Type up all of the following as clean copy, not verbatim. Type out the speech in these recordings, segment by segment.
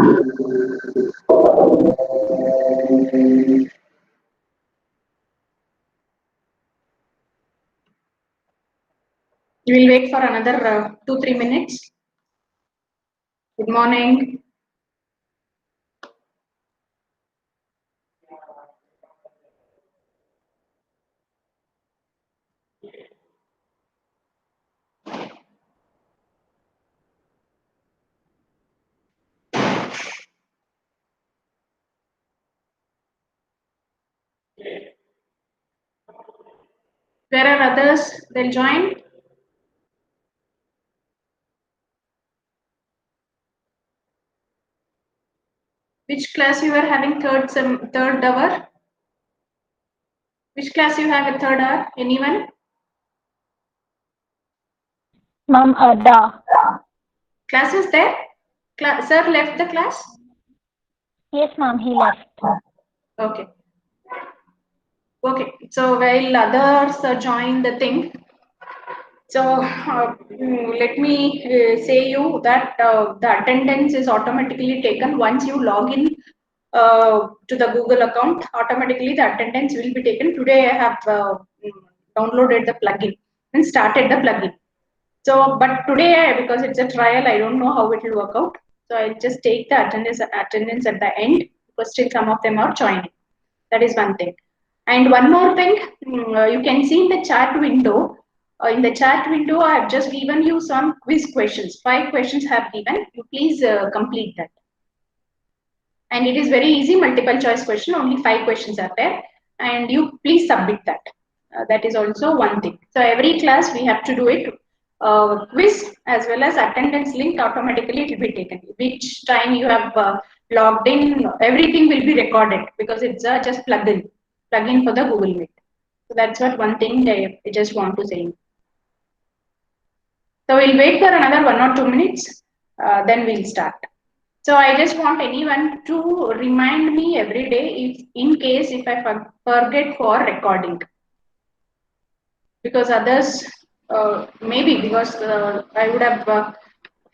We will wait for another 2-3 minutes. Good morning. There are others, they'll join. Which class you are having third hour? Which class you have a third hour? Anyone? Ma'am, Da. Class is there? Sir left the class? Yes, ma'am, he left. Okay. Okay. So while others join the thing, so let me say you that the attendance is automatically taken once you log in to the Google account. Automatically the attendance will be taken. Today I have downloaded the plugin and started the plugin. So, but today because it's a trial, I don't know how it will work out. So I'll just take the attendance at the end because still some of them are joining. That is one thing. And one more thing, you can see in the chat window. In the chat window, I have just given you some quiz questions. 5 questions have given. You please complete that. And it is very easy, multiple choice question. Only 5 questions are there, and you please submit that. That is also one thing. So every class we have to do it. Quiz as well as attendance link automatically it will be taken. Which time you have logged in, everything will be recorded because it's just plugin for the Google Meet. So that's what one thing I just want to say. So we'll wait for another 1 or 2 minutes, then we'll start. So I just want anyone to remind me every day if in case if I forget for recording. Because others, maybe because I would have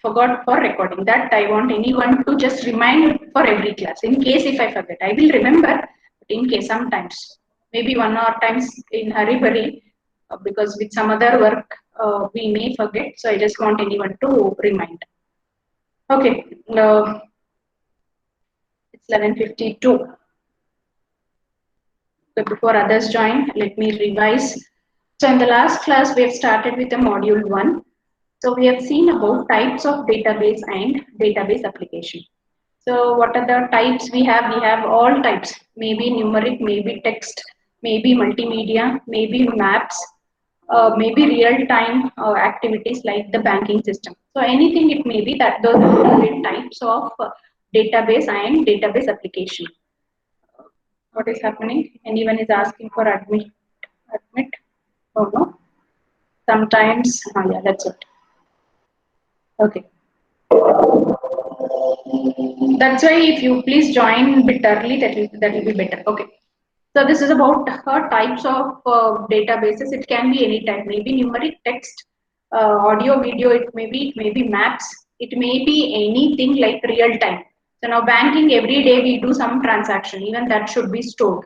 forgot for recording. That I want anyone to just remind for every class. In case if I forget, I will remember. But in case sometimes, maybe 1 or times in hurry, because with some other work we may forget. So I just want anyone to remind. Okay, it's 11:52. So before others join, let me revise. So in the last class, we have started with the module 1. So we have seen about types of database and database application. So what are the types we have? We have all types, maybe numeric, maybe text, maybe multimedia, maybe maps, maybe real-time activities like the banking system. So anything it may be that those are the types of database and database application. What is happening? Anyone is asking for admit? Oh no. Sometimes, yeah, that's it. Okay. That's why if you please join a bit early, that will be better. Okay. So this is about types of databases. It can be any type, maybe numeric, text, audio, video. It may be maps. It may be anything like real time. So now banking every day we do some transaction. Even that should be stored.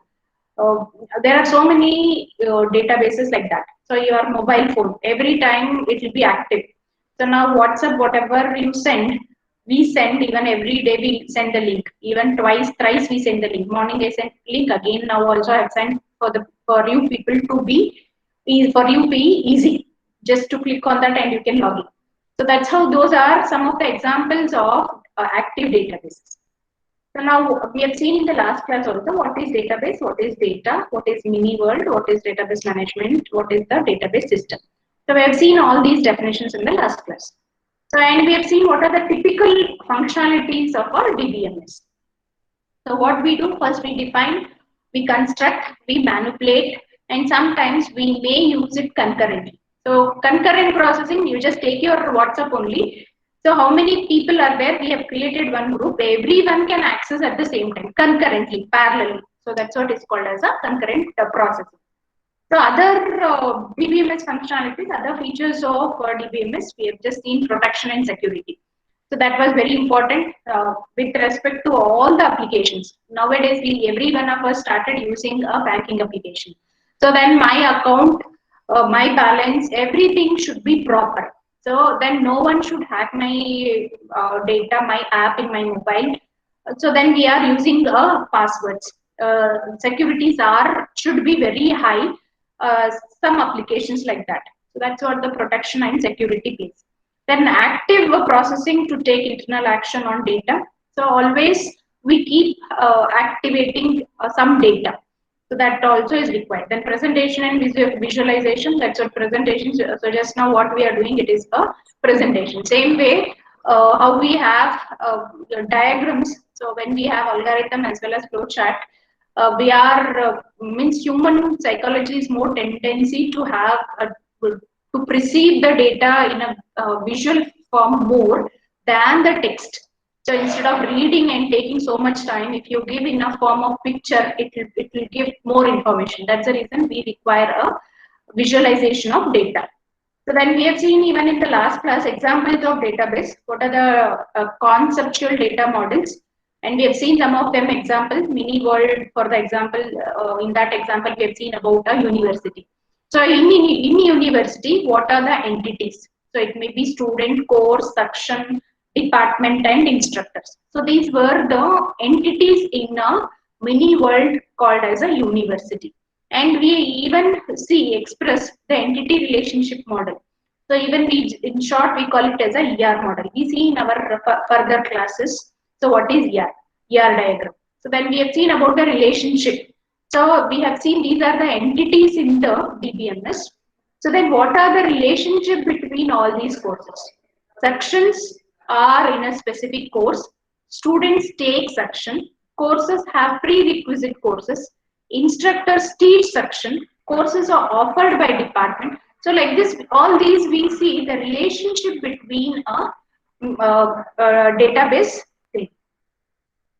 Uh, there are so many databases like that. So your mobile phone every time it will be active. So now WhatsApp, whatever you send, we send even every day we send the link. Even twice, thrice we send the link. Morning I sent link again. Now also I have sent for you people to be easy. Just to click on that and you can log in. So that's how those are some of the examples of active databases. So now we have seen in the last class also what is database, what is data, what is mini world, what is database management, what is the database system. So we have seen all these definitions in the last class. So and we have seen what are the typical functionalities of our DBMS. So what we do first we define, we construct, we manipulate, and sometimes we may use it concurrently. So concurrent processing, you just take your WhatsApp only. So how many people are there? We have created one group. Everyone can access at the same time, concurrently, parallelly. So that's what is called as a concurrent processing. So other DBMS functionalities, other features of DBMS, we have just seen protection and security. So that was very important with respect to all the applications. Nowadays, every one of us started using a banking application. So then my account, my balance, everything should be proper. So then no one should hack my data, my app in my mobile. So then we are using passwords. Securities are should be very high. Some applications like that. So that's what the protection and security is. Then active processing to take internal action on data. So always we keep activating some data. So that also is required. Then presentation and visualization, that's what presentation. So just now what we are doing, it is a presentation. Same way how we have diagrams. So when we have algorithm as well as flow chart, we are means human psychology is more tendency to have to perceive the data in a visual form more than the text. So instead of reading and taking so much time, if you give in a form of picture, it will give more information. That's the reason we require a visualization of data. So then we have seen even in the last class examples of database, what are the conceptual data models. And we have seen some of them example, mini world for the example, in that example we have seen about a university. So in university, what are the entities? So it may be student, course, section, department and instructors. So these were the entities in a mini world called as a university. And we even see express the entity relationship model. So even we, in short, we call it as a ER model. We see in our further classes. So what is ER? ER diagram. So then we have seen about the relationship. So we have seen these are the entities in the DBMS. So then what are the relationship between all these courses? Sections are in a specific course. Students take section. Courses have prerequisite courses. Instructors teach section. Courses are offered by department. So like this, all these we see the relationship between a database thing.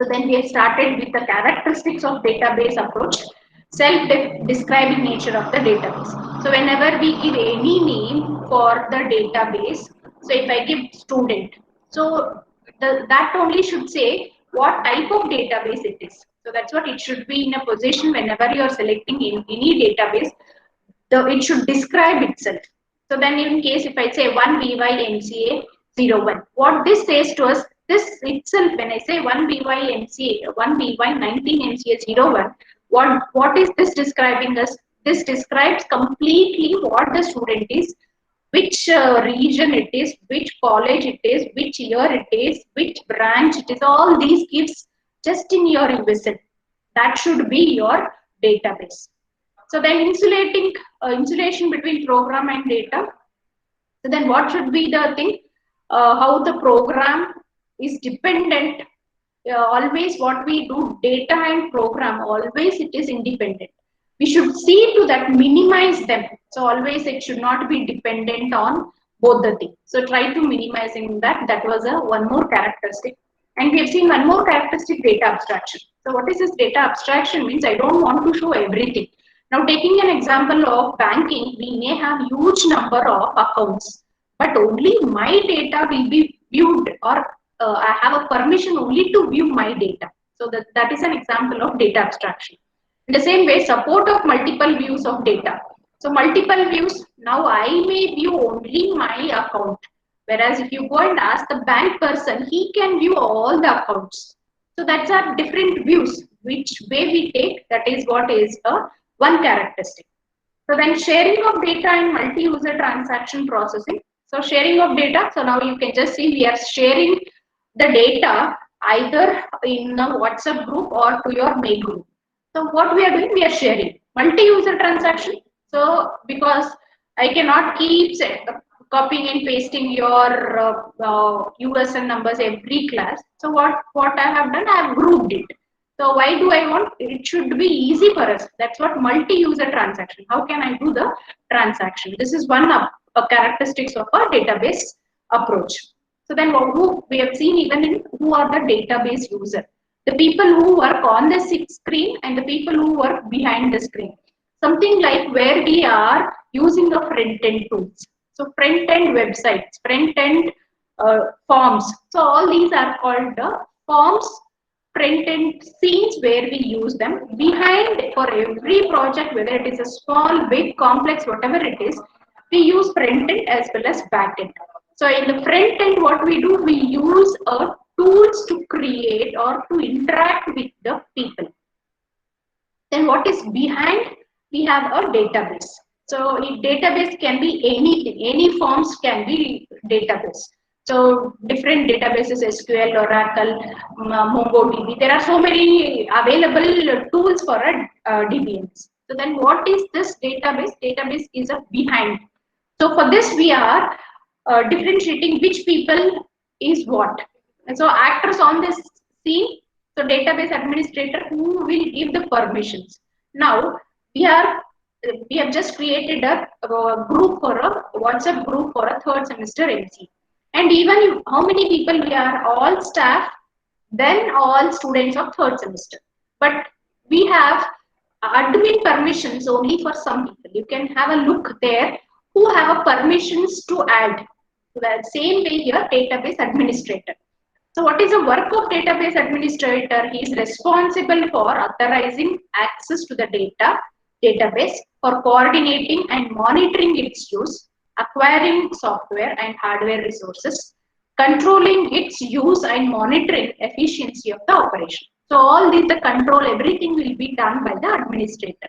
So then we have started with the characteristics of database approach, self-describing nature of the database. So whenever we give any name for the database, so if I give student, so that only should say what type of database it is. So that's what it should be in a position whenever you are selecting in any database, it should describe itself. So then in case if I say 1BY MCA 01, what this says to us, this itself when I say 1BY MCA, 1BY 19 MCA 01, what is this describing us? This describes completely what the student is, which region it is, which college it is, which year it is, which branch it is. All these gives just in your visit. That should be your database. So then insulation between program and data. So then what should be the thing? How the program is dependent. Always what we do, data and program, always it is independent. We should see to that minimize them. So always it should not be dependent on both the things. So try to minimizing that. That was a one more characteristic. And we have seen one more characteristic, data abstraction. So what is this data abstraction means? I don't want to show everything. Now taking an example of banking, we may have huge number of accounts, but only my data will be viewed, or I have a permission only to view my data. So that is an example of data abstraction. In the same way, support of multiple views of data. So multiple views, now I may view only my account. Whereas if you go and ask the bank person, he can view all the accounts. So that's our different views. Which way we take, that is what is a one characteristic. So then sharing of data and multi-user transaction processing. So sharing of data, so now you can just see we are sharing the data either in a WhatsApp group or to your mail group. So what we are doing, we are sharing. Multi-user transaction. So because I cannot keep copying and pasting your USN numbers every class. So what I have done, I have grouped it. So why do I want? It should be easy for us. That's what multi-user transaction. How can I do the transaction? This is one of characteristics of a database approach. So then who we have seen even in who are the database user. The people who work on the screen and the people who work behind the screen. Something like where we are using the front-end tools. So front-end websites, front-end forms. So all these are called the forms, front end scenes where we use them. Behind, for every project, whether it is a small, big, complex, whatever it is, we use front end as well as back end. So in the front end, what we do, we use tools to create or to interact with the people. Then what is behind? We have a database. So a database can be anything, any forms can be database. So different databases, SQL, Oracle, MongoDB. There are so many available tools for a DBMS. So then what is this database? Database is a behind. So for this we are differentiating which people is what. And so actors on this scene, so database administrator who will give the permissions. Now we have just created a group for a WhatsApp group for a third semester MC. And even if, how many people we are, all staff, then all students of third semester. But we have admin permissions only for some people. You can have a look there who have a permissions to add. So that same way here, database administrator. So what is the work of database administrator? He is responsible for authorizing access to the database, for coordinating and monitoring its use, acquiring software and hardware resources, controlling its use and monitoring efficiency of the operation. So all these, the control, everything will be done by the administrator.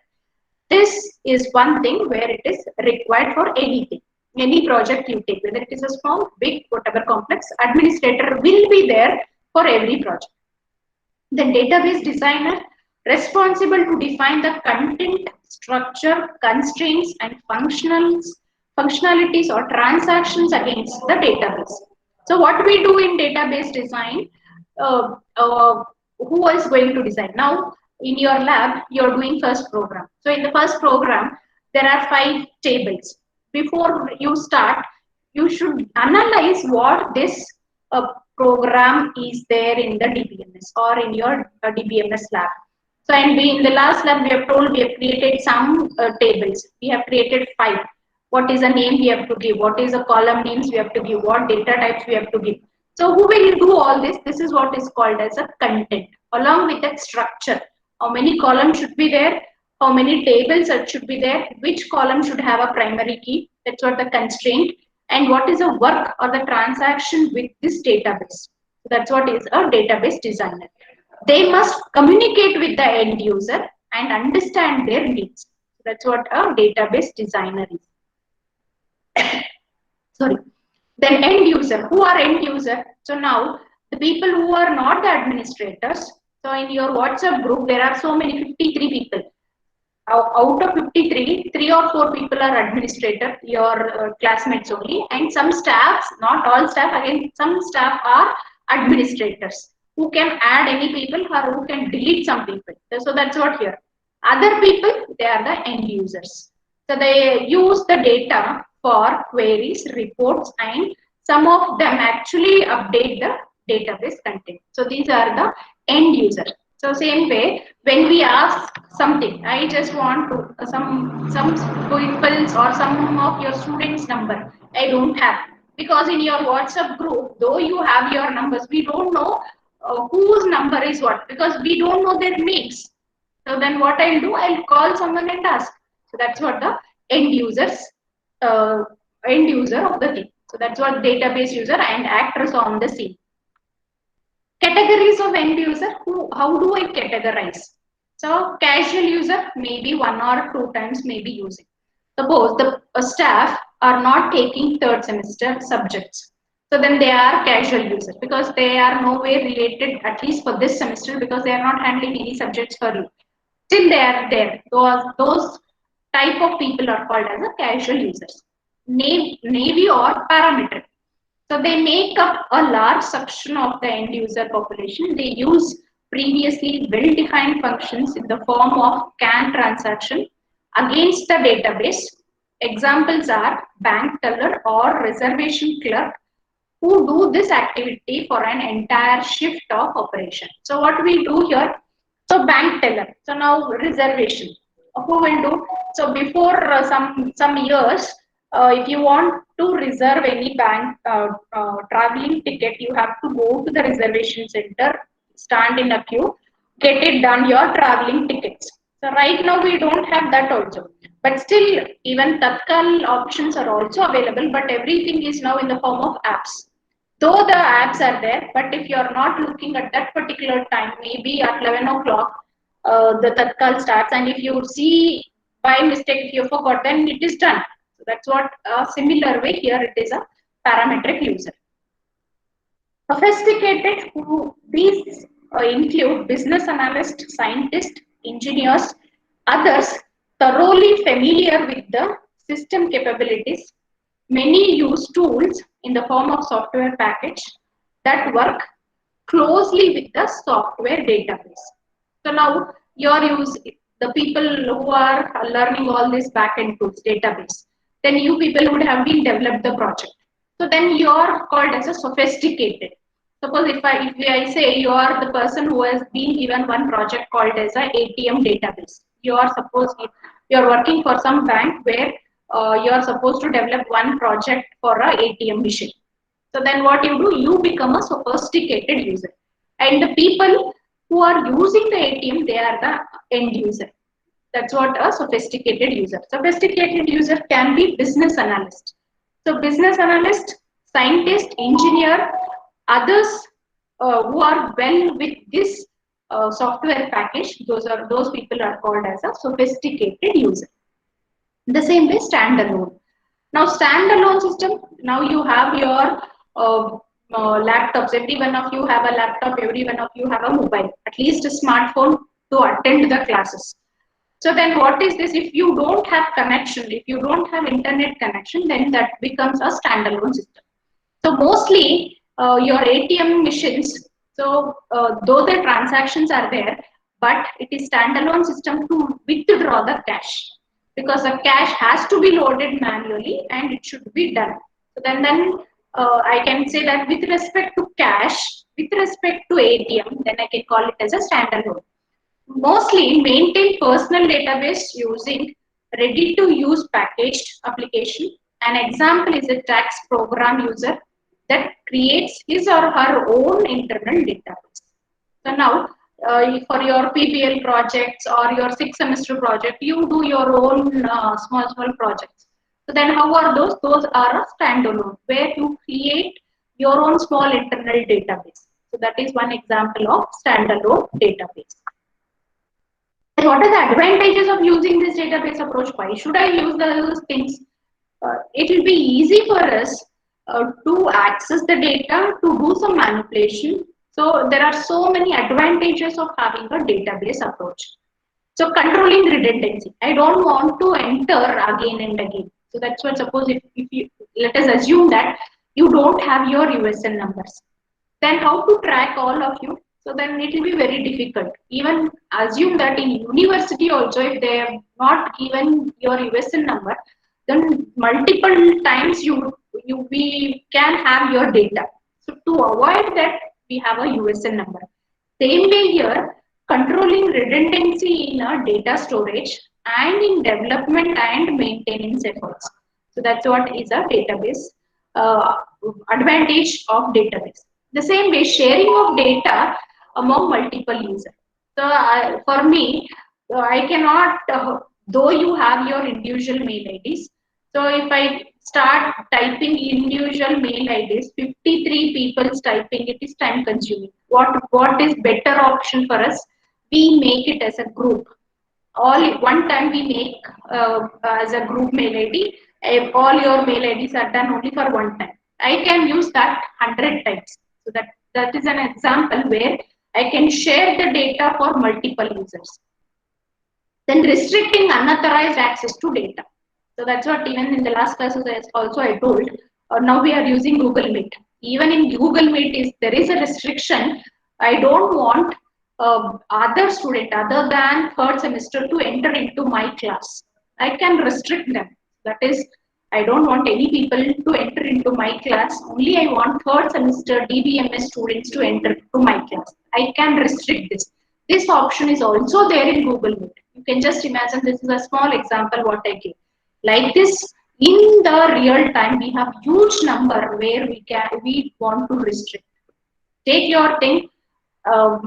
This is one thing where it is required for anything. Any project you take, whether it is a small, big, whatever complex, administrator will be there for every project. The database designer responsible to define the content, structure, constraints, and functionalities or transactions against the database. So what we do in database design, who is going to design? Now in your lab, you're doing first program. So in the first program, there are 5 tables. Before you start, you should analyze what this program is there in the DBMS or in your DBMS lab. So, and we in the last lab, we have told we have created some tables. We have created 5. What is a name we have to give? What is a column names we have to give? What data types we have to give? So, who will do all this? This is what is called as a content, along with that structure. How many columns should be there? How many tables should be there? Which column should have a primary key? That's what the constraint. And what is a work or the transaction with this database? That's what is a database designer. They must communicate with the end user and understand their needs. That's what a database designer is. Sorry. Then end user. Who are end user? So now the people who are not the administrators. So in your WhatsApp group, there are so many 53 people. Out of 53, 3 or 4 people are administrator, your classmates only, and some staffs, not all staff, again, some staff are administrators who can add any people or who can delete some people. So that's what here. Other people, they are the end users. So they use the data for queries, reports, and some of them actually update the database content. So these are the end users. So same way, when we ask something, I just want to some people's or some of your students' number, I don't have. Because in your WhatsApp group, though you have your numbers, we don't know whose number is what, because we don't know their names. So then what I'll do, I'll call someone and ask. So that's what the end users, end user of the thing. So that's what database user and actors on the scene. Categories of end user, how do I categorize? So casual user, maybe 1 or 2 times maybe using. Suppose the staff are not taking third semester subjects. So then they are casual users because they are no way related, at least for this semester, because they are not handling any subjects for you. Still they are there. Those type of people are called as a casual users. Navy or parametric. So they make up a large section of the end user population. They use previously well-defined functions in the form of CAN transaction against the database. Examples are bank teller or reservation clerk who do this activity for an entire shift of operation. So what we do here, so bank teller. So now reservation. Who will do? So before some years, if you want to reserve any bank traveling ticket, you have to go to the reservation center, stand in a queue, get it done your traveling tickets. So right now we don't have that also. But still, even Tatkal options are also available, but everything is now in the form of apps. Though the apps are there, but if you are not looking at that particular time, maybe at 11 o'clock, the Tatkal starts, and if you see by mistake, if you forgot, then it is done. So that's what a similar way here it is a parametric user. Sophisticated, who these include business analysts, scientists, engineers, others thoroughly familiar with the system capabilities. Many use tools in the form of software package that work closely with the software database. So now you're using the people who are learning all these backend tools database. Then you people would have been developed the project. So then you're called as a sophisticated. Suppose if I say you are the person who has been given one project called as a ATM database. You are supposed you are working for some bank where you are supposed to develop one project for a ATM machine. So then what you do, you become a sophisticated user. And the people who are using the ATM, they are the end user. That's what a sophisticated user. Sophisticated user can be business analyst. So business analyst, scientist, engineer, others who are well with this software package, those people are called as a sophisticated user. The same way standalone. Now standalone system, now you have your laptops. Every one of you have a laptop, every one of you have a mobile, at least a smartphone to attend the classes. So then what is this? If you don't have connection, if you don't have internet connection, then that becomes a standalone system. So mostly your ATM machines, so though the transactions are there, but it is standalone system to withdraw the cash, because the cash has to be loaded manually and it should be done. So then I can say that with respect to cash, with respect to ATM, then I can call it as a standalone. Mostly maintain personal database using ready to use packaged application. An example is a tax program user that creates his or her own internal database. So now for your PBL projects or your 6 semester project, you do your own small projects. So then how are those? Those are a standalone where you create your own small internal database. So that is one example of standalone database. And what are the advantages of using this database approach? Why should I use those things? It will be easy for us to access the data, to do some manipulation. So there are so many advantages of having a database approach. So controlling redundancy. I don't want to enter again and again. So that's what, suppose if you, let us assume that you don't have your USN numbers. Then how to track all of you? So then it will be very difficult. Even assume that in university also, if they have not given your USN number, then multiple times we can have your data. So to avoid that, we have a USN number. Same way here, controlling redundancy in our data storage and in development and maintenance efforts. So that's what is a database uh, advantage of database. The same way, sharing of data among multiple users. So for me, I cannot, though you have your individual mail IDs. So if I start typing individual mail IDs, 53 people typing, it is time consuming. What is better option for us? We make it as a group. All one time we make as a group mail ID. If all your mail IDs are done only for one time. I can use that 100 times. So that is an example where I can share the data for multiple users. Then restricting unauthorized access to data. So that's what even in the last classes also I told. Now we are using Google Meet. Even in Google Meet, there is a restriction. I don't want other student other than third semester to enter into my class. I can restrict them. That is, I don't want any people to enter into my class. Only I want third semester DBMS students to enter into my class. I can restrict this. This option is also there in Google Meet. You can just imagine, this is a small example what I gave. Like this, In the real time, we have huge number where we want to restrict. Take your thing,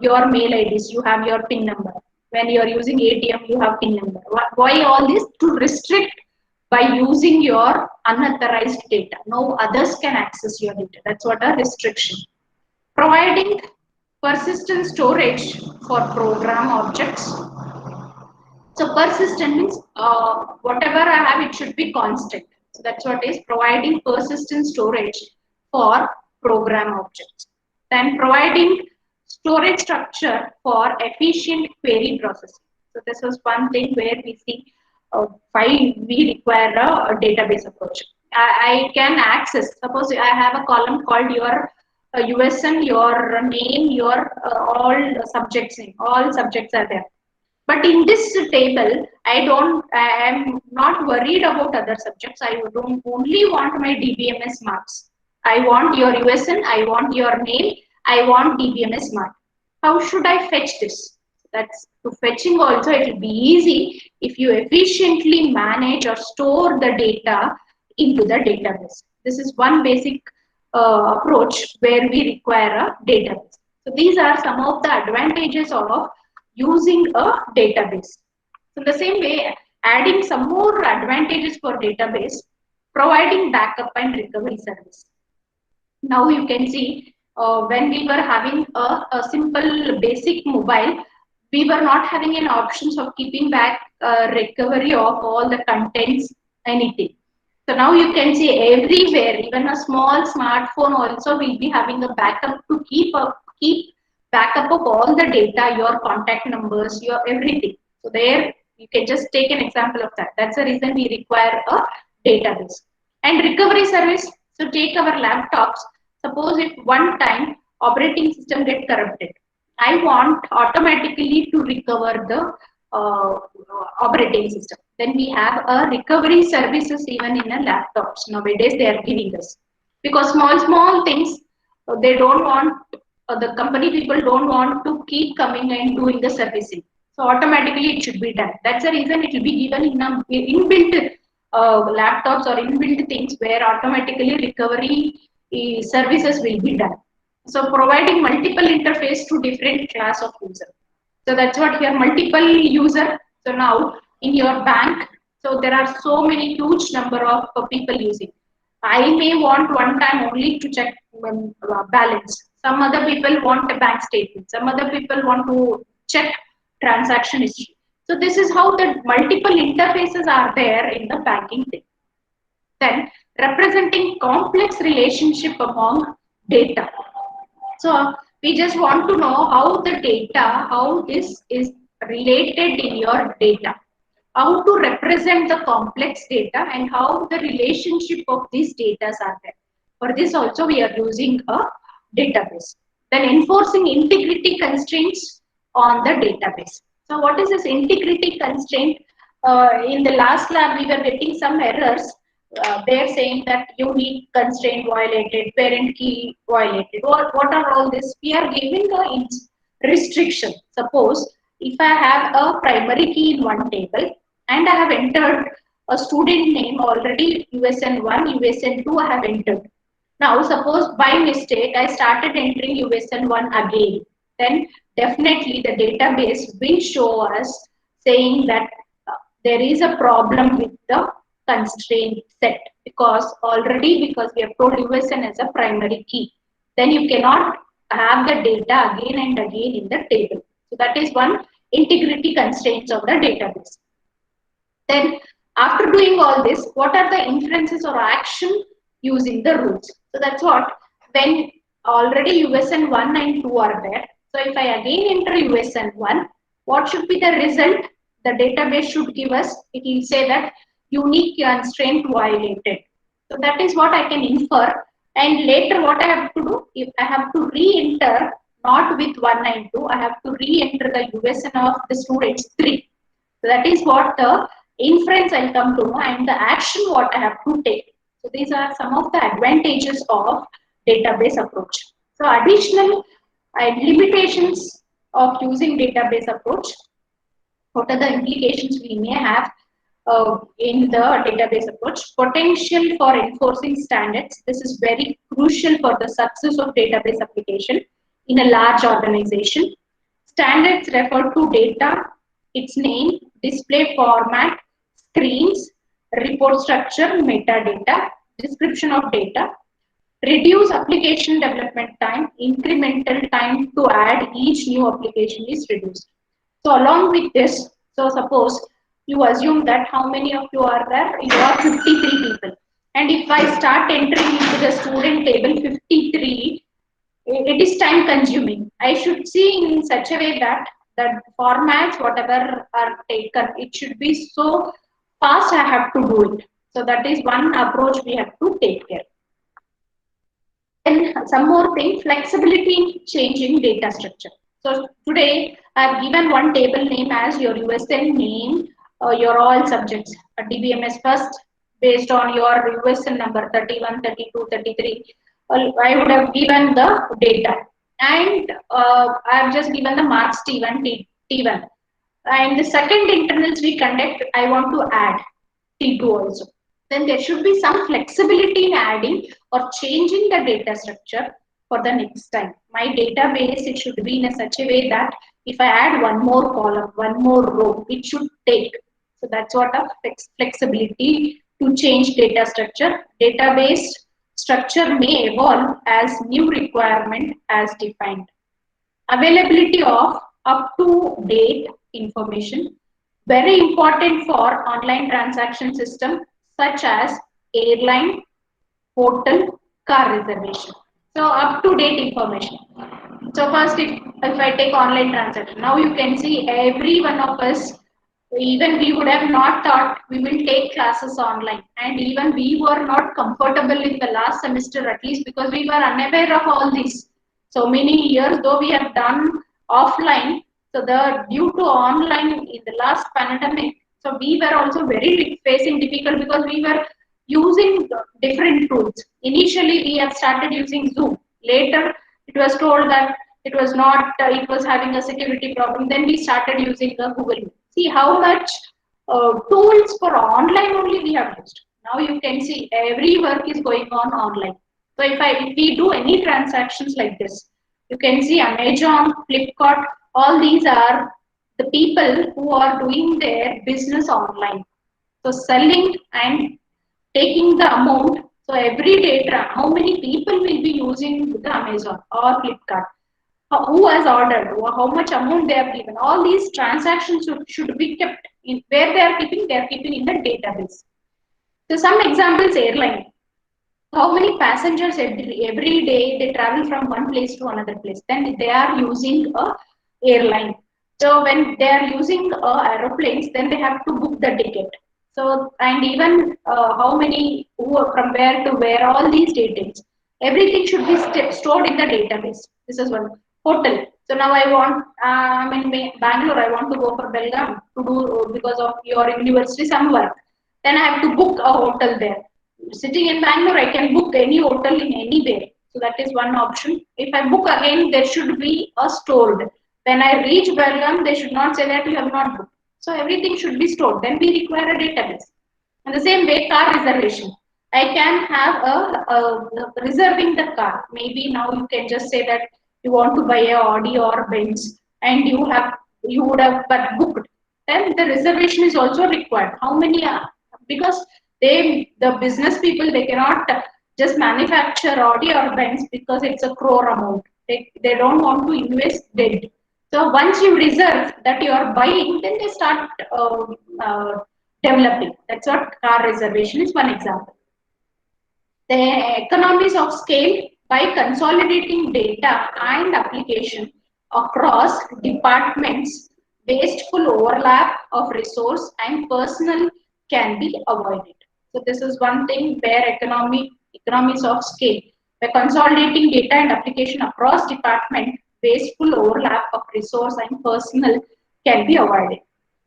your mail IDs, you have your PIN number. When you are using ATM, you have PIN number. Why all this? To restrict by using your unauthorized data. No others can access your data. That's what a restriction. Providing persistent storage for program objects. So persistent means whatever I have, it should be constant. So that's what is providing persistent storage for program objects. Then providing storage structure for efficient query processing. So this was one thing where we see why we require a database approach. I can access, suppose I have a column called your USN, your name, your all subjects name, all subjects are there. But in this table, I am not worried about other subjects. I don't only want my DBMS marks. I want your USN, I want your name, I want DBMS mark. How should I fetch this? That's to fetching also, it will be easy if you efficiently manage or store the data into the database. This is one basic approach where we require a database. So these are some of the advantages of using a database. So the same way, adding some more advantages for database, providing backup and recovery service. Now you can see when we were having a simple basic mobile, we were not having an options of keeping back recovery of all the contents, anything. So now you can see everywhere, even a small smartphone also will be having a backup to keep backup of all the data, your contact numbers, your everything. So there you can just take an example of that. That's the reason we require a database. And recovery service. So take our laptops. Suppose if one time operating system get corrupted, I want automatically to recover the operating system. Then we have a recovery services even in a laptops. Nowadays they are giving us, because small things they don't want, the company people don't want to keep coming and doing the servicing. So automatically it should be done. That's the reason it will be given in a inbuilt laptops or inbuilt things where automatically recovery services will be done. So providing multiple interface to different class of user. So that's what here multiple user. So now in your bank, so there are so many huge number of people using. I may want one time only to check balance. Some other people want a bank statement. Some other people want to check transaction history. So this is how the multiple interfaces are there in the banking thing. Then representing complex relationship among data. So we just want to know how the data, how this is related in your data, how to represent the complex data and how the relationship of these data are there. For this also we are using a database. Then enforcing integrity constraints on the database. So what is this integrity constraint? In the last lab we were getting some errors. They're saying that unique constraint violated, parent key violated. What are all this? We are giving a restriction. Suppose if I have a primary key in one table and I have entered a student name already, USN1, USN2 I have entered. Now suppose by mistake I started entering USN1 again, then definitely the database will show us saying that there is a problem with the constraint set, because we have told USN as a primary key. Then you cannot have the data again and again in the table. So that is one integrity constraints of the database. Then after doing all this, what are the inferences or action using the rules? So that's what, when already USN 1 and 2 are there. So if I again enter USN 1, what should be the result? The database should give us, it will say that unique constraint violated. So that is what I can infer. And later what I have to do, if I have to re-enter, not with 1 and 2, I have to re-enter the USN of the students 3. So that is what the inference I'll come to know, and the action what I have to take. So these are some of the advantages of database approach. So additional limitations of using database approach. What are the implications we may have? in the database approach. Potential for enforcing standards. This is very crucial for the success of database application in a large organization. Standards refer to data, its name, display format, screens, report structure, metadata, description of data, reduce application development time, incremental time to add each new application is reduced. So along with this, so suppose you assume that how many of you are there? You are 53 people. And if I start entering into the student table 53, it is time consuming. I should see in such a way that the formats, whatever are taken, it should be so fast I have to do it. So that is one approach we have to take care. Then some more thing, flexibility in changing data structure. So today I have given one table name as your USN name, your all subjects, DBMS first, based on your USN number 31, 32, 33. I would have given the data, and I have just given the marks T1, T1. And the second internals we conduct, I want to add T2 also. Then there should be some flexibility in adding or changing the data structure for the next time. My database, it should be in a such a way that if I add one more column, one more row, it should take. So that's what a flexibility to change data structure. Database structure may evolve as new requirement as defined. Availability of up-to-date information, very important for online transaction system such as airline, hotel, car reservation. So up-to-date information. So first, if I take online transaction, now you can see every one of us, even we would have not thought we will take classes online, and even we were not comfortable in the last semester, at least because we were unaware of all this. So many years though we have done offline, so the due to online in the last pandemic, so we were also very facing difficult because we were using different tools. Initially we have started using Zoom. Later it was told that it was not, it was having a security problem. Then we started using the Google Meet. See how much tools for online only we have used. Now you can see every work is going on online. So if we do any transactions like this, you can see Amazon, Flipkart, all these are the people who are doing their business online. So selling and taking the amount. So every data, how many people will be using the Amazon or Flipkart? Who has ordered? How much amount they have given? All these transactions should be kept in where they are keeping in the database. So some examples, airline. How many passengers every day they travel from one place to another place? Then they are using a airline. So when they are using aeroplanes, then they have to book the ticket. So and even how many who are from where to where, all these details, everything should be stored in the database. This is one. Hotel. So now I want, I'm in Bangalore. I want to go for Belgaum to do because of your university some work. Then I have to book a hotel there. Sitting in Bangalore, I can book any hotel in anywhere. So that is one option. If I book again, there should be a stored. When I reach Belgaum, they should not say that you have not booked. So everything should be stored. Then we require a database. In the same way, car reservation. I can have a reserving the car. Maybe now you can just say that you want to buy a Audi or Benz, and you would have but booked. Then the reservation is also required. How many are, because the business people, they cannot just manufacture Audi or Benz because it's a crore amount. They don't want to invest dead. So once you reserve that you are buying, then they start developing. That's what car reservation is one example. The economies of scale by consolidating data and application across departments, wasteful overlap of resource and personnel can be avoided. So this is one thing where economies of scale. By consolidating data and application across department, wasteful overlap of resource and personnel can be avoided.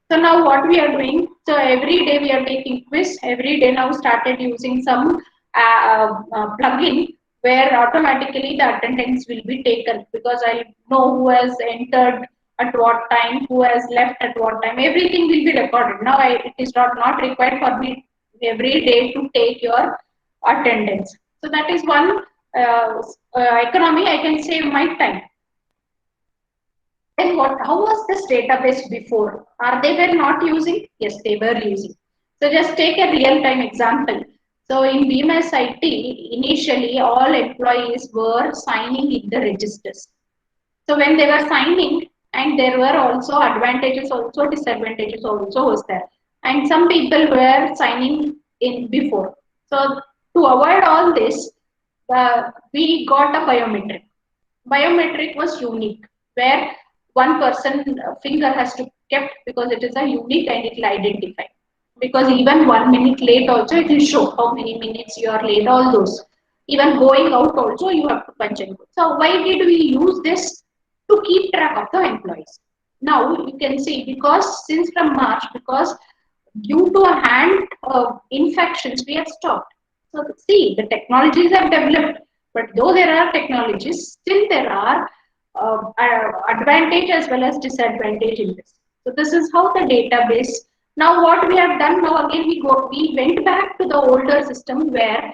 So now what we are doing, so every day we are taking quiz, every day now started using some plugin where automatically the attendance will be taken because I know who has entered at what time, who has left at what time, everything will be recorded. Now it is not required for me every day to take your attendance. So that is one economy. I can save my time. Then what? How was this database before? Are they were not using? Yes, they were using. So just take a real-time example. So in BMS IT, initially all employees were signing in the registers. So when they were signing, and there were also advantages, also disadvantages also was there, and some people were signing in before. So to avoid all this, we got a biometric. Biometric was unique, where one person finger has to kept because it is a unique and it will identify. Because even 1 minute late also it will show how many minutes you are late. All those. Even going out also you have to punch and go. So why did we use this? To keep track of the employees. Now you can see because since from March, because due to a hand infections, we have stopped. So see, the technologies have developed, but though there are technologies, still there are advantage as well as disadvantage in this. So this is how the database. Now what we have done now again we went back to the older system where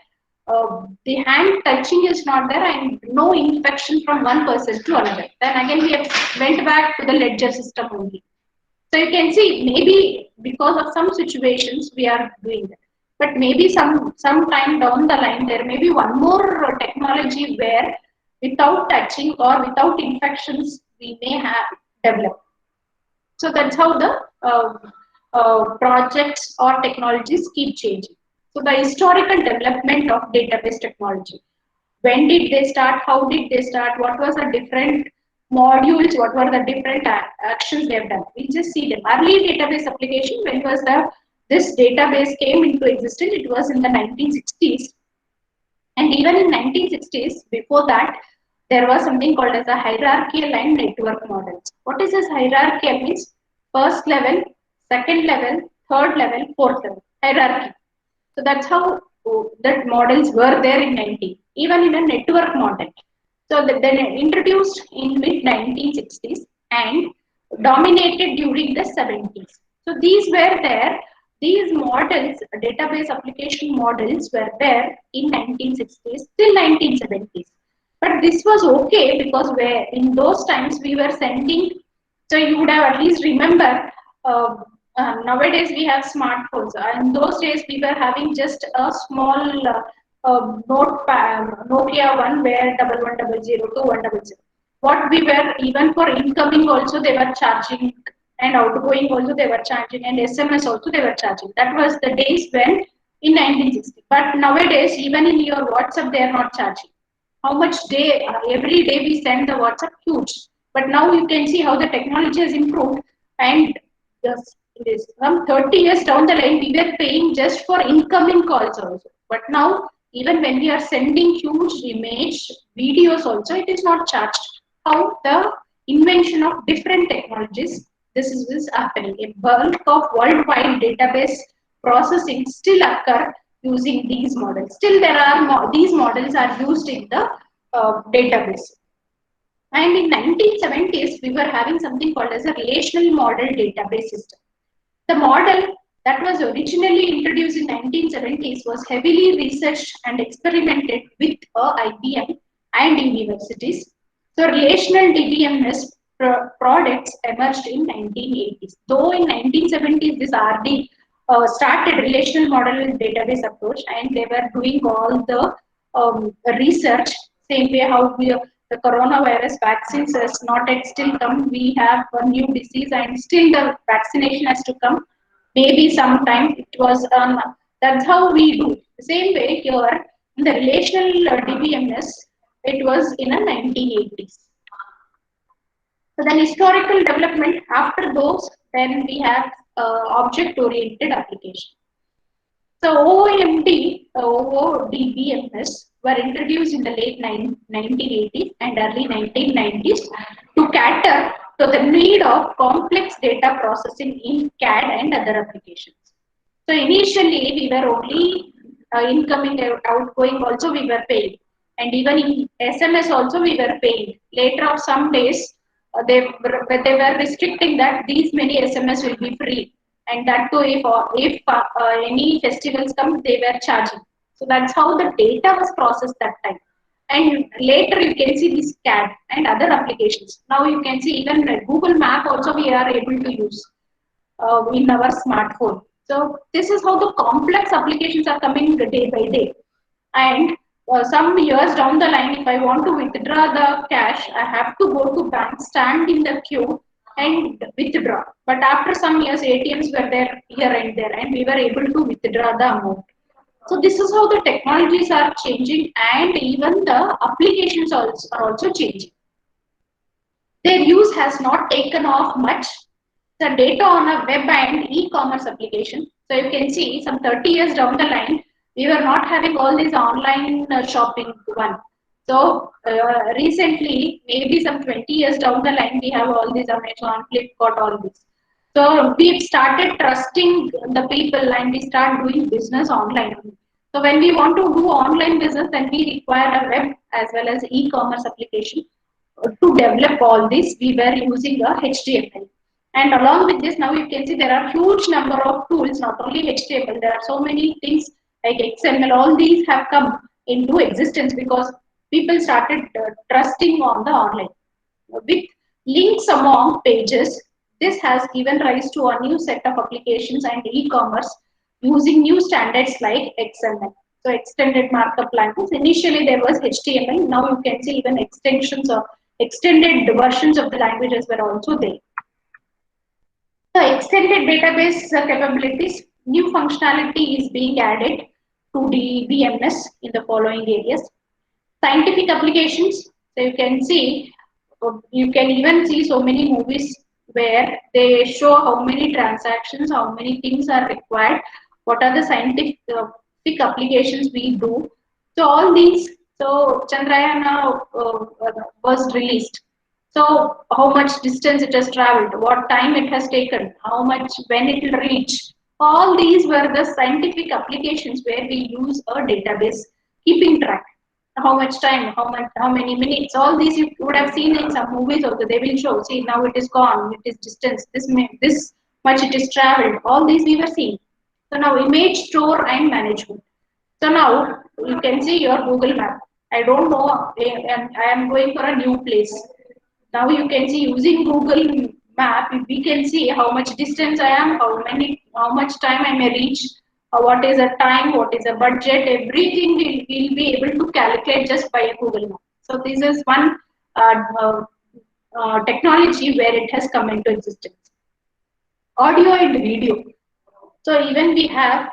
the hand touching is not there and no infection from one person to another. Then again we have went back to the ledger system only. So you can see maybe because of some situations we are doing that. But maybe some time down the line there may be one more technology where without touching or without infections we may have developed. So that's how the projects or technologies keep changing. So the historical development of database technology. When did they start? How did they start? What was the different modules? What were the different actions they have done? We just see them. Early database application. When was this database came into existence? It was in the 1960s. And even in 1960s, before that, there was something called as a hierarchical and network models. What is this hierarchical? Means first level, second level, third level, fourth level, hierarchy. So that's how that models were there in 90. Even in a network model. So then introduced in mid 1960s and dominated during the 70s. So these were there. These models, database application models, were there in 1960s till 1970s. But this was okay because where in those times we were sending. So you would have at least remember. Nowadays we have smartphones. In those days we were having just a small Nokia one where 1100 to 100. What we were even for incoming also they were charging and outgoing also they were charging and SMS also they were charging. That was the days when in 1960. But nowadays even in your WhatsApp they are not charging. How much day every day we send the WhatsApp huge. But now you can see how the technology has improved and this from 30 years down the line we were paying just for incoming calls also. But now even when we are sending huge image videos also it is not charged. How the invention of different technologies this is happening. A bulk of worldwide database processing still occur using these models. Still there are these models are used in the database. And in 1970s, we were having something called as a relational model database system. The model that was originally introduced in 1970s was heavily researched and experimented with IBM and universities. So relational DBMS products emerged in 1980s. Though in 1970s, this RD started relational model database approach and they were doing all the research, same way how the coronavirus vaccines has not yet still come. We have a new disease and still the vaccination has to come. Maybe sometime it was that's how we do. The same way here in the relational DBMS, it was in the 1980s. So then historical development after those, then we have object-oriented application. So OOMD, OODBMS were introduced in the late 1980s and early 1990s to cater to the need of complex data processing in CAD and other applications. So initially we were only incoming, outgoing also we were paying, and even in SMS also we were paying. Later of some days they were restricting that these many SMS will be free, and that too if any festivals come, they were charging. So that's how the data was processed that time. And later you can see this CAD and other applications. Now you can see even Google Map also we are able to use in our smartphone. So this is how the complex applications are coming day by day. And some years down the line, if I want to withdraw the cash, I have to go to bank, stand in the queue and withdraw. But after some years, ATMs were there here and there, and we were able to withdraw the amount. So this is how the technologies are changing, and even the applications also are also changing. Their use has not taken off much. The data on a web and e-commerce application. So you can see some 30 years down the line, we were not having all these online shopping one. So recently, maybe some 20 years down the line, we have all these Amazon, Flipkart, all this. So we started trusting the people and we start doing business online. So when we want to do online business, then we require a web as well as e-commerce application. To develop all this, we were using a HTML. And along with this, now you can see there are huge number of tools, not only HTML, there are so many things like XML, all these have come into existence because people started trusting on the online. With links among pages, this has given rise to a new set of applications and e-commerce using new standards like XML. So extended markup language. Initially there was HTML. Now you can see even extensions of extended versions of the languages were also there. The extended database capabilities, new functionality is being added to the BMS in the following areas. Scientific applications, so you can even see so many movies where they show how many transactions, how many things are required, what are the scientific applications we do. So all these, so Chandrayaan was released. So how much distance it has traveled, what time it has taken, how much, when it will reach. All these were the scientific applications where we use a database, keeping track. How much time, how many minutes, all these you would have seen in some movies also. They will show, see now it is gone, it is distance, this much it is traveled. All these we were seeing. So now image store and management. So now you can see your Google Map. I don't know, I am going for a new place. Now you can see using Google Map, we can see how much distance I am, how much time I may reach, what is the time, what is the budget, everything we'll be able to calculate just by Google Map. So this is one technology where it has come into existence. Audio and video. So even we have,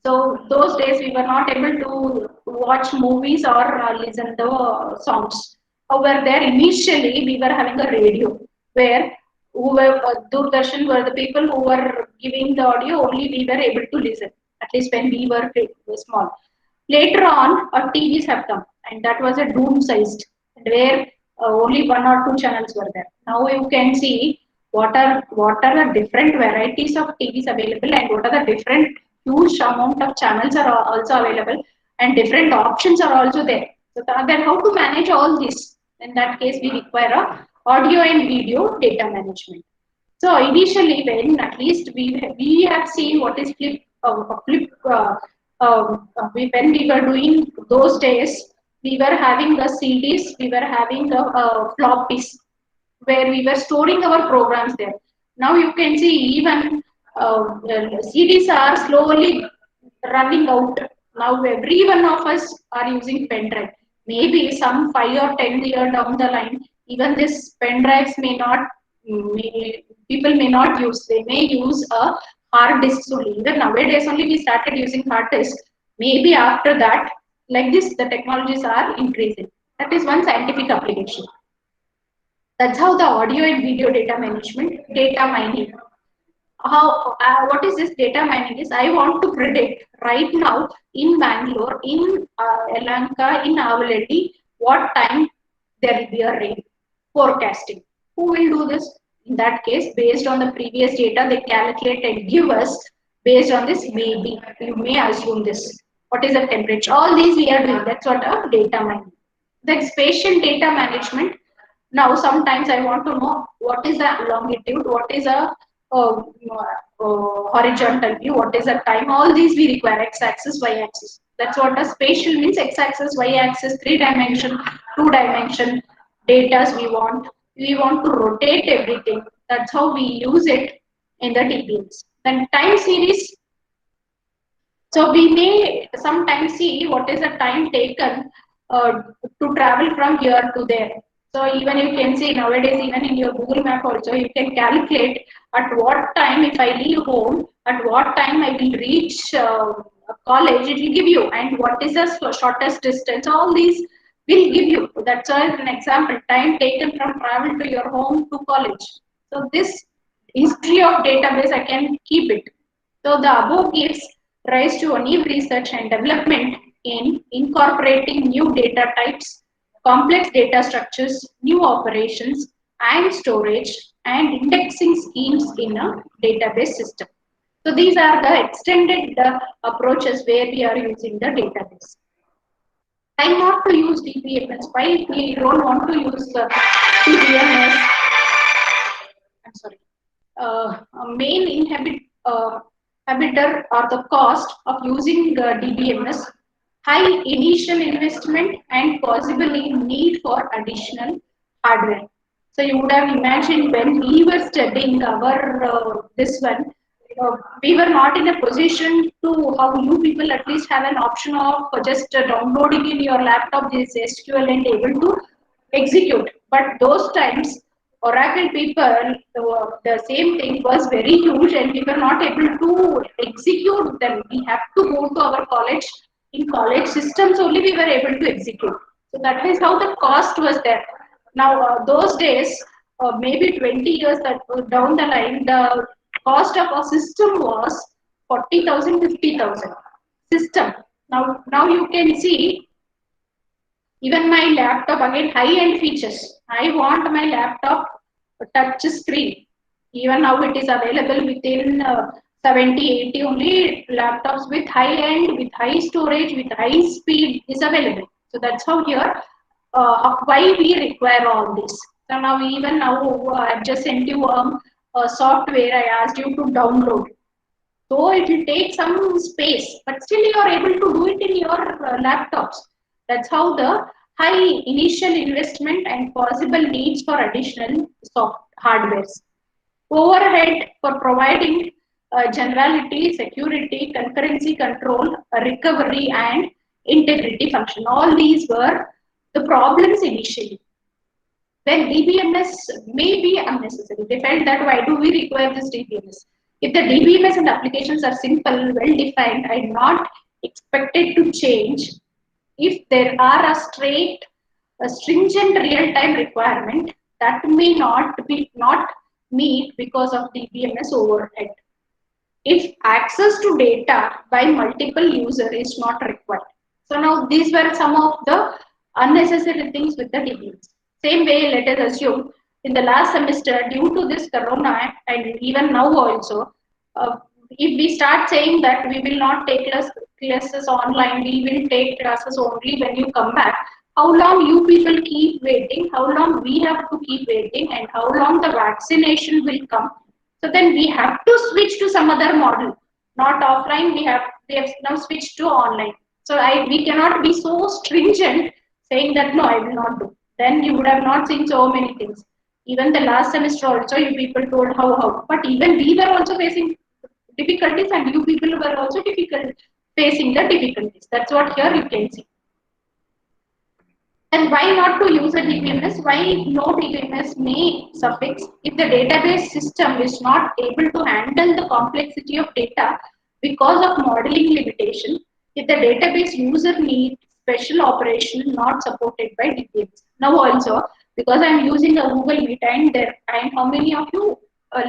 so those days we were not able to watch movies or listen to songs. However, there initially we were having a radio where Doordarshan were the people who were giving the audio, only we were able to listen, at least when we were small. Later on, TVs have come, and that was a dome sized, where only one or two channels were there. Now you can see what are the different varieties of TVs available, and what are the different huge amount of channels are also available, and different options are also there. So then how to manage all this? In that case, we require a audio and video data management. So initially, when at least we have seen what is when we were doing those days, we were having the CDs, we were having the floppies, where we were storing our programs there. Now you can see even CDs are slowly running out. Now every one of us are using pen drive. Maybe some 5 or 10 years down the line, even this pen drives people may not use. They may use a hard disk only. Even nowadays only we started using hard disk. Maybe after that, like this, the technologies are increasing. That is one scientific application. That's how the audio and video data management, data mining. What is this data mining is? I want to predict right now in Bangalore, in Yelahanka, in Avaledi, what time there will be a rain forecasting. Who will do this? In that case, based on the previous data, they calculate and give us based on this. Maybe you may assume this. What is the temperature? All these we are doing. That's what a data mining. The spatial data management. Now, sometimes I want to know what is the longitude, what is a horizontal view, what is the time. All these we require x-axis, y-axis. That's what a spatial means: x-axis, y-axis, 3-dimension, 2-dimension data we want. We want to rotate everything. That's how we use it in the DBMS. Then time series. So we may sometimes see what is the time taken to travel from here to there. So even you can see nowadays, even in your Google Map also, you can calculate at what time if I leave home, at what time I will reach college, it will give you, and what is the shortest distance. All these will give you. That's an example, time taken from travel to your home to college. So this history of database, I can keep it. So the above gives rise to a new research and development in incorporating new data types, complex data structures, new operations, and storage and indexing schemes in a database system. So these are the extended approaches where we are using the database. Why not to use DBMS? Why we don't want to use DBMS? I'm sorry. Main inhibitor or the cost of using DBMS, high initial investment and possibly need for additional hardware. So you would have imagined when we were studying our this one, we were not in a position to how you people at least have an option of just downloading in your laptop this SQL and able to execute. But those times, Oracle people, the same thing was very huge and we were not able to execute them. We have to go to our college. In college systems only we were able to execute. So that is how the cost was there. Now, those days, maybe 20 years down the line, the cost of a system was 40,000, 50,000 system. Now you can see even my laptop, again, high-end features. I want my laptop touch screen. Even now it is available within 70, 80 only laptops with high-end, with high storage, with high speed is available. So that's how here, why we require all this. So now even now I've just sent you a software I asked you to download. So it will take some space, but still you are able to do it in your laptops. That's how the high initial investment and possible needs for additional soft hardwares. Overhead for providing generality, security, concurrency control, recovery, and integrity function. All these were the problems initially. Then DBMS may be unnecessary. They felt that why do we require this DBMS? If the DBMS and applications are simple, well defined, and not expected to change, if there are a stringent real-time requirement that may not meet because of DBMS overhead. If access to data by multiple user is not required. So now these were some of the unnecessary things with the DBMS. Same way, let us assume in the last semester, due to this corona and even now also, if we start saying that we will not take classes online, we will take classes only when you come back, how long you people keep waiting, how long we have to keep waiting, and how long the vaccination will come. So then we have to switch to some other model, not offline. We have now switched to online. So we cannot be so stringent saying that no, I will not do. Then you would have not seen so many things. Even the last semester also, you people told how. But even we were also facing difficulties, and you people were also facing the difficulties. That's what here you can see. And why not to use a DBMS? Why no DBMS may suffix if the database system is not able to handle the complexity of data because of modeling limitation, if the database user needs special operation not supported by DBMS. Now also, because I am using a Google Meet and how many of you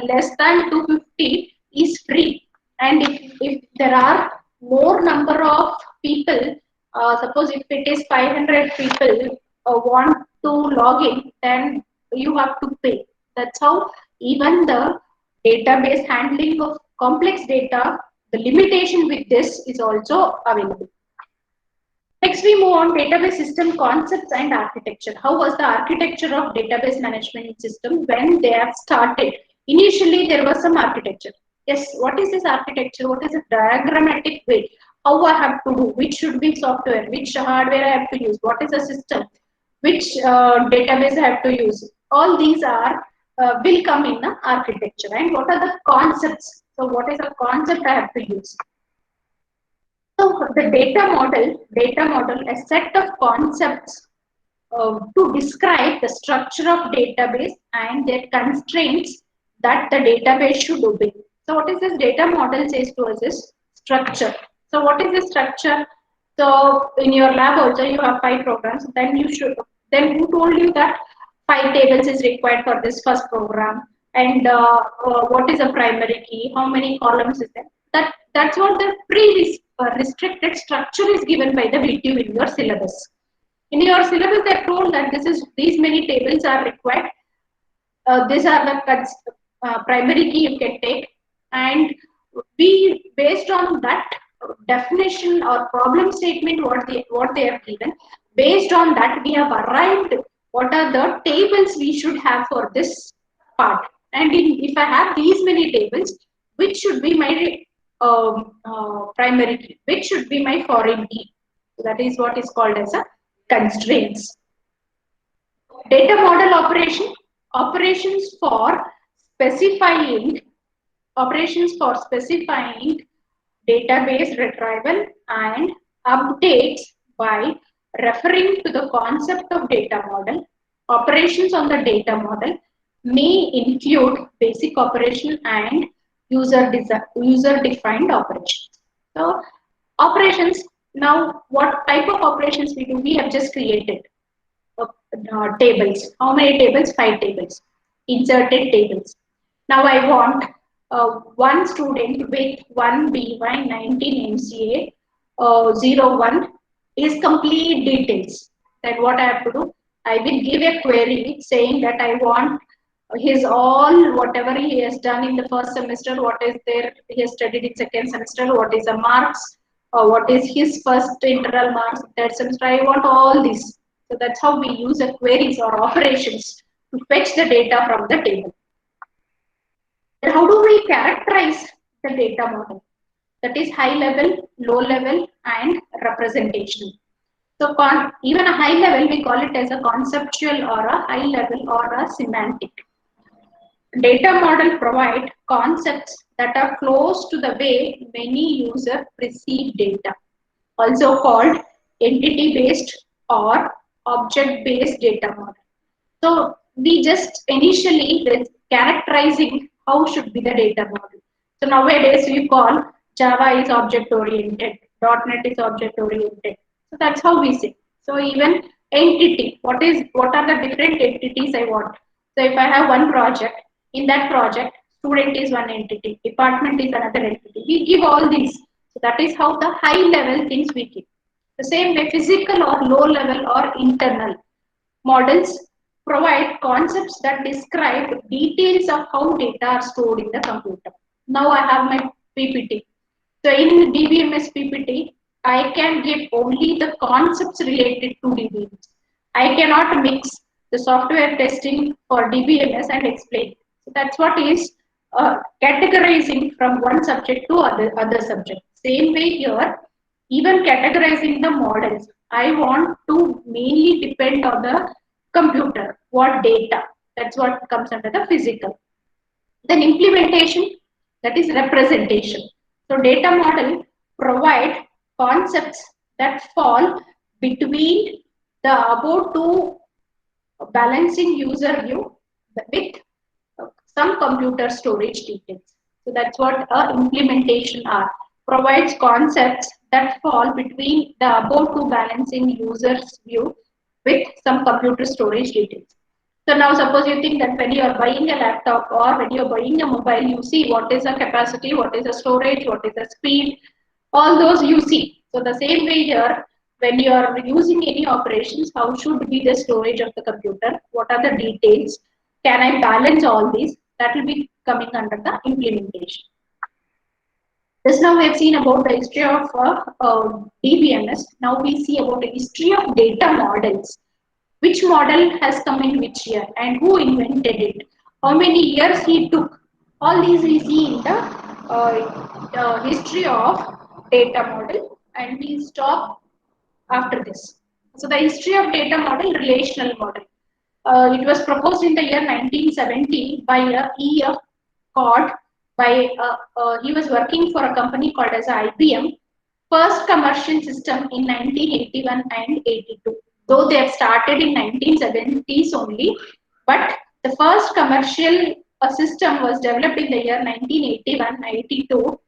less than 250 is free. And if there are more number of people, suppose if it is 500 people want to log in, then you have to pay. That's how even the database handling of complex data, the limitation with this is also available. Next, we move on database system concepts and architecture. How was the architecture of database management system when they have started? Initially, there was some architecture. Yes, what is this architecture? What is a diagrammatic way? How I have to do? Which should be software? Which hardware I have to use? What is the system? Which database I have to use? All these are will come in the architecture. And what are the concepts? So, what is the concept I have to use? So the data model, a set of concepts to describe the structure of database and their constraints that the database should obey. So what is this data model says to us is structure. So what is the structure? So in your lab also you have 5 programs. Then who told you that 5 tables is required for this first program? And what is a primary key? How many columns is there? That's what the restricted structure is given by the VTU in your syllabus. In your syllabus, they are told that these many tables are required. These are the primary key you can take, and we based on that definition or problem statement what they have given. Based on that, we have arrived what are the tables we should have for this part. And if I have these many tables, which should be my primary key, which should be my foreign key. So that is what is called as a constraints. Data model operations for specifying database retrieval and updates by referring to the concept of data model. Operations on the data model may include basic operation and user defined operations. So operations, now what type of operations we do? We have just created tables. How many tables? 5 tables. Inserted tables. Now I want one student with 1 BY 19 MCA 01 is complete details. Then what I have to do? I will give a query saying that I want his all whatever he has done in the first semester, what is there he has studied in second semester, what is the marks, or what is his first internal marks, third semester. I want all this. So that's how we use the queries or operations to fetch the data from the table. And how do we characterize the data model? That is high level, low level, and representational. So even a high level, we call it as a conceptual or a high level or a semantic. Data model provide concepts that are close to the way many users perceive data, also called entity-based or object-based data model. So we just initially characterizing how should be the data model. So nowadays we call Java is object-oriented, .NET is object-oriented. So that's how we say. So even entity, what are the different entities I want? So if I have one project, in that project, student is one entity, department is another entity. We give all these. So that is how the high level things we give. The same way physical or low level or internal models provide concepts that describe details of how data are stored in the computer. Now I have my PPT. So in DBMS PPT, I can give only the concepts related to DBMS. I cannot mix the software testing for DBMS and explain. So that's what is categorizing from one subject to other subject. Same way here, even categorizing the models, I want to mainly depend on the computer. What data? That's what comes under the physical. Then implementation, that is representation. So data model provide concepts that fall between the above two balancing user view with some computer storage details. So that's what implementation are. Provides concepts that fall between the above two balancing user's view with some computer storage details. So now suppose you think that when you are buying a laptop or when you are buying a mobile, you see what is the capacity, what is the storage, what is the speed, all those you see. So the same way here, when you are using any operations, how should be the storage of the computer, what are the details, can I balance all these, that will be coming under the implementation. Just now we have seen about the history of DBMS. Now we see about the history of data models. Which model has come in which year and who invented it? How many years he took? All these we see in the history of data model, and we stop after this. So the history of data model, relational model. It was proposed in the year 1970 by E.F. Codd. He was working for a company called as IBM. First commercial system in 1981 and 82. Though they have started in 1970s only, but the first commercial system was developed in the year 1981-82 to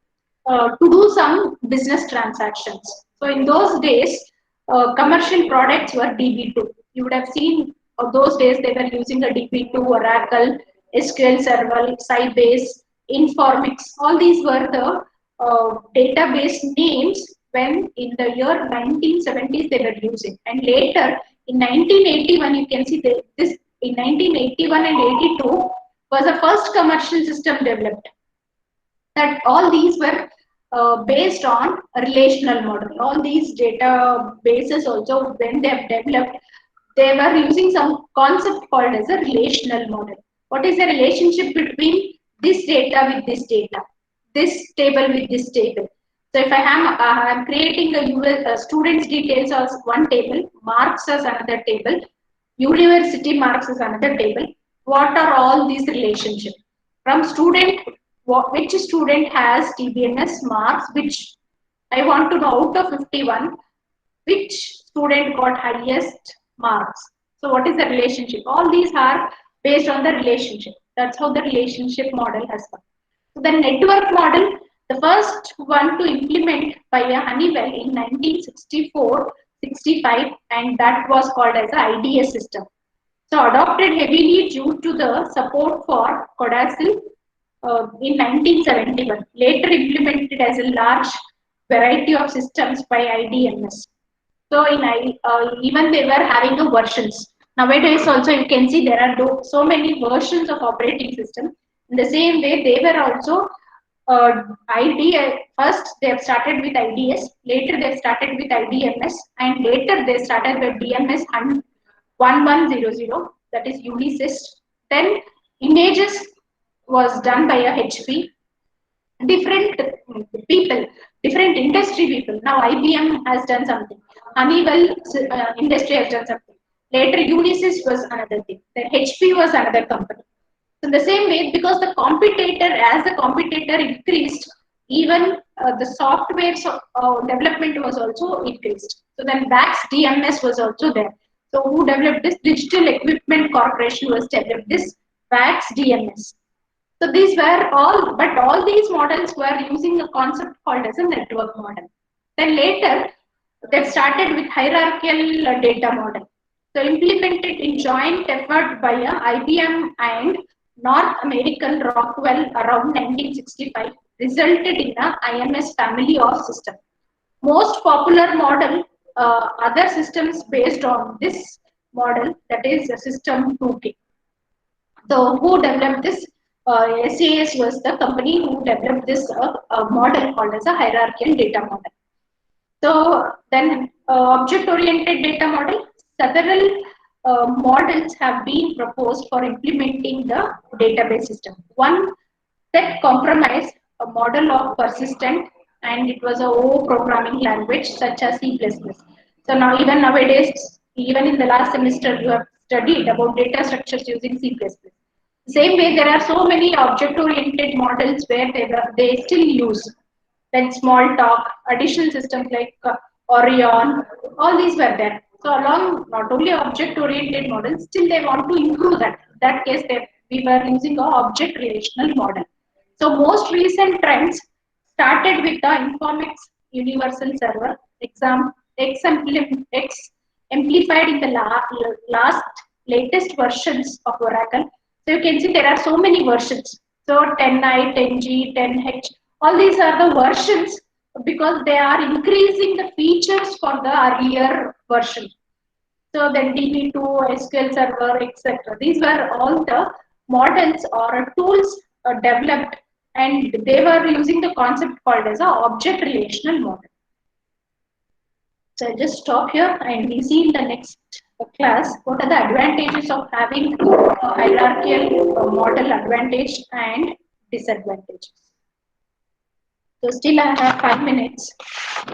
do some business transactions. So in those days, commercial products were DB2. You would have seen those days they were using a DB2, Oracle, SQL Server, Sybase, Informix. All these were the database names when in the year 1970s they were using. And later in 1981, you can see this in 1981 and 82 was the first commercial system developed. That all these were based on a relational model. All these databases also, when they have developed, they were using some concept called as a relational model. What is the relationship between this data with this data, this table with this table? So if I am creating a student's details as one table, marks as another table, university marks as another table. What are all these relationships? From student, which student has TBMS marks, which I want to know out of 51, which student got highest marks. So what is the relationship? All these are based on the relationship. That's how the relationship model has come. So the network model, the first one to implement by a Honeywell in 1964-65, and that was called as the IDS system. So adopted heavily due to the support for Codacil in 1971, later implemented as a large variety of systems by IDMS. So even they were having the versions. Nowadays also you can see there are so many versions of operating system. In the same way, they were also first they have started with IDS, later they have started with IDMS, and later they started with DMS 1100, that is Unisys. Then images was done by a HP. Different people, different industry people. Now IBM has done something. Honeywell industry has done something. Later Unisys was another thing. Then HP was another company. So in the same way, because the competitor, as the competitor increased, even the software development was also increased. So then VAX DMS was also there. So who developed this? Digital Equipment Corporation was developed this VAX DMS. So these were all, but all these models were using a concept called as a network model. Then later, they started with hierarchical data model. So implemented in joint effort by IBM and North American Rockwell around 1965, resulted in a IMS family of systems. Most popular model, other systems based on this model, that is System 2K. So who developed this? SAS was the company who developed this model called as a hierarchical data model. So then object-oriented data model, several models have been proposed for implementing the database system. One that compromised a model of persistent, and it was a O programming language such as C++. So now even nowadays, even in the last semester, you have studied about data structures using C++. Same way, there are so many object-oriented models where they still use. Then Smalltalk, additional systems like Orion, all these were there. So along not only object-oriented models, still they want to improve that. In that case, we were using a object relational model. So most recent trends started with the Informix Universal Server, exemplified in the last latest versions of Oracle. So you can see there are so many versions. So 10i, 10g, 10h, all these are the versions because they are increasing the features for the earlier version. So then DB2, SQL Server, etc. These were all the models or tools developed and they were using the concept called as a object relational model. So I'll just stop here and we see in the next class what are the advantages of having a hierarchical model advantage and disadvantages. So still I have 5 minutes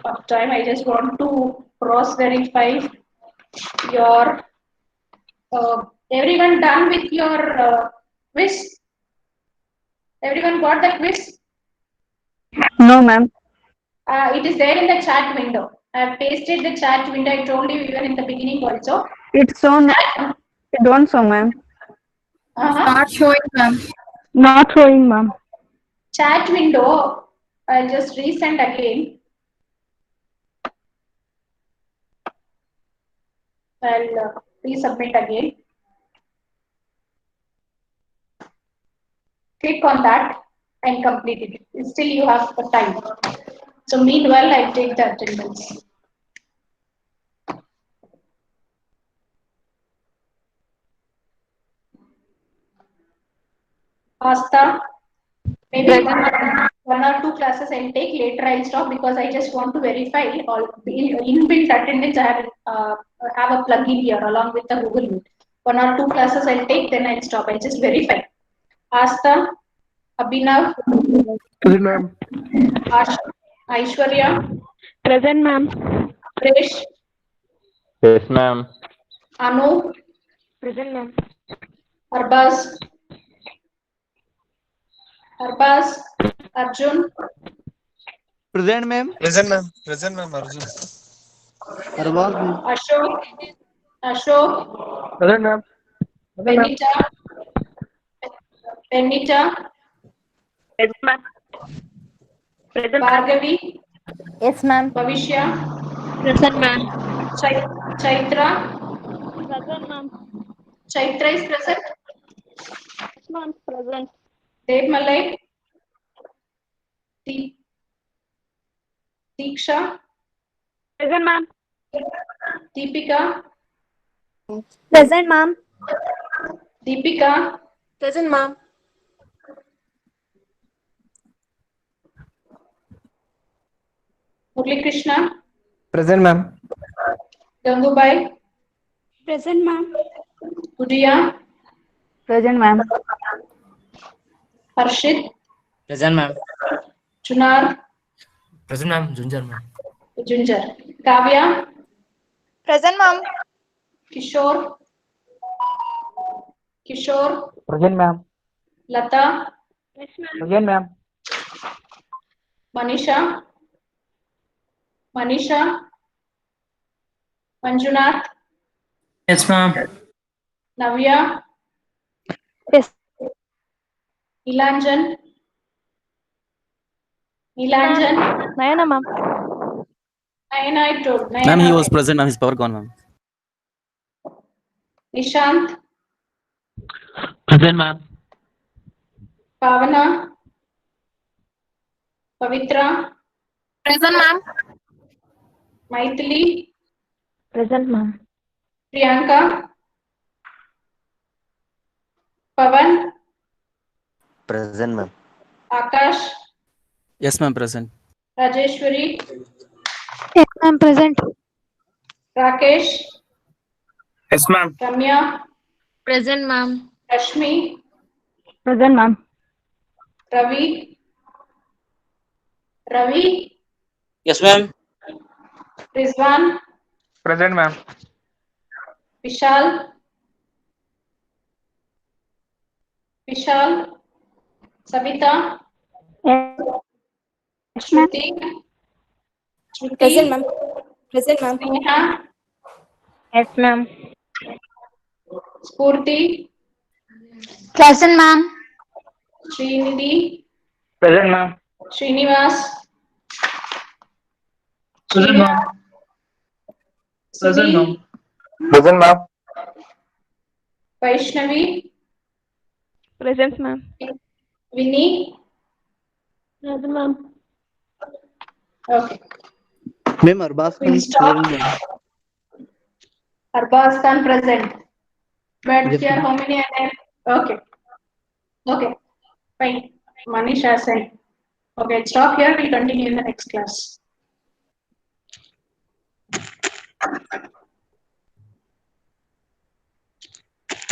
of time. I just want to cross verify your, everyone done with your quiz? Everyone got the quiz? No, ma'am. It is there in the chat window. I have pasted the chat window. I told you even in the beginning also. It's on. It don't show, ma'am. Not showing, ma'am. Not showing, ma'am. Chat window. I'll just resend again. I'll resubmit again. Click on that and complete it. Still you have the time. So meanwhile, I'll take the attendance. Asta, maybe one or two classes I'll take, later I'll stop because I just want to verify all inbuilt attendance. I have a plugin here along with the Google Meet. One or two classes I'll take, then I'll stop. I'll just verify. Asta, Abhinav, Present, ma'am. Aishwarya, Present, ma'am. Presh, Yes, ma'am. Anu, Present, ma'am. Arbaz, Arjun, Present, ma'am. Present, ma'am. Present, ma'am. Arjun. Ashok, Present, ma'am. Benita, Yes, ma'am. Present, Bhargavi, Yes, ma'am. Bhavishya, Present, ma'am. Chaitra. Present, ma'am. Chaitra is present. Yes, ma'am. Present. Dev Malay. Diksha. Present, ma'am. Deepika. Present, ma'am. Deepika. Present, ma'am. Murli Krishna. Present, ma'am. Gangubai. Present, ma'am. Gudiya. Present, ma'am. Harshit. Present, ma'am. Chunar. Present, ma'am. Junjar, ma'am. Junjar. Kavya. Present, ma'am. Kishore. Present, ma'am. Lata. Yes, ma'am. Present, ma'am. Manisha. Manjunath. Yes, ma'am. Navya. Yes. Nilanjan. Nayana, ma'am. Nayana, I told. Ma'am, he Nayana. was present, ma'am. His power gone, ma'am. Nishant. Present, ma'am. Pavana. Pavitra. Present, ma'am. Maithili. Present, ma'am. Priyanka. Pavan. Present, ma'am. Akash. Yes, ma'am. Present. Rajeshwari. Yes, ma'am. Present. Rakesh. Yes, ma'am. Ramya. Present, ma'am. Rashmi. Present, ma'am. Ravi. Yes, ma'am. Rizwan. Present, ma'am. Vishal. Savita. Yes, ma'am. Shruti. Present, ma'am. Present, ma'am. Neha. Yes, ma'am. Spurti. Present, ma'am. Srinidhi. Present, ma'am. Srinivas. Present, ma'am. Present, ma'am. Present, ma'am. Vaishnavi. Present, ma'am. Vinny. Present, ma'am. Okay. Ma'am, Arbaz We'll stop. Arbaz Khan present. But Yes, here ma'am. how many are there? Okay. Okay. Fine. Manish has sent. Okay, stop here. We'll continue in the next class.